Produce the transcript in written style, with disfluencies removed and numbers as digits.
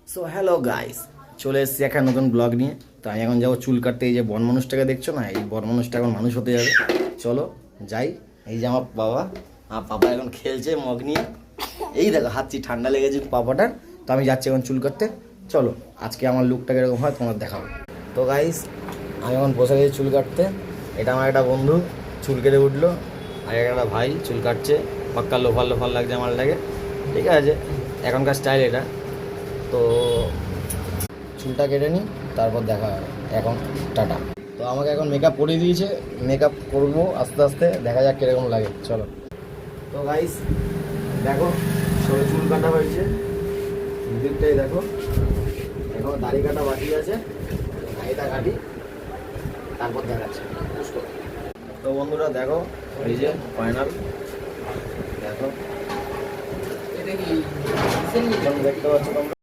So hello guys, চলে এসেছি একটা নতুন ব্লগ নিয়ে। তো আমি এখন যাবো চুল কাটতে। এই যে বন মানুষটাকে দেখছো না, এই বন মানুষটা এখন মানুষ হতে যাবে। চলো যাই। এই যে আমার পাপা এখন খেলছে মগ নিয়ে। এই দেখো হাতছি, ঠান্ডা লেগেছে পাপাটার। তো আমি যাচ্ছি এখন চুল কাটতে। চলো আজকে আমার লুকটা কিরকম হয় তোমার দেখাবো। তো গাইস, আমি এখন বসে গেছি চুল কাটতে। এটা আমার একটা বন্ধু চুল কেটে উঠলো, আর একটা ভাই চুল কাটছে। পাক্কা লোফার লোফার লাগছে আমার লাগে। ঠিক আছে, এখনকার স্টাইল এটা। তো চুলটা কেটে নিই, তারপর দেখা হবে। এখন টাটা। তো আমাকে এখন মেকআপ করে দিয়েছে, মেকআপ করবো আস্তে আস্তে, দেখা যাক কীরকম লাগে। চলো। তো গাইস দেখো, সবে চুল কাটা হয়েছে, দিকটাই দেখো। এখন দাড়ি কাটা বাকি আছে, দাড়িটা কাটি, তারপর দেখাচ্ছে। তো বন্ধুরা দেখো, এই যে ফাইনাল দেখো, দেখতে পাচ্ছ তোমরা।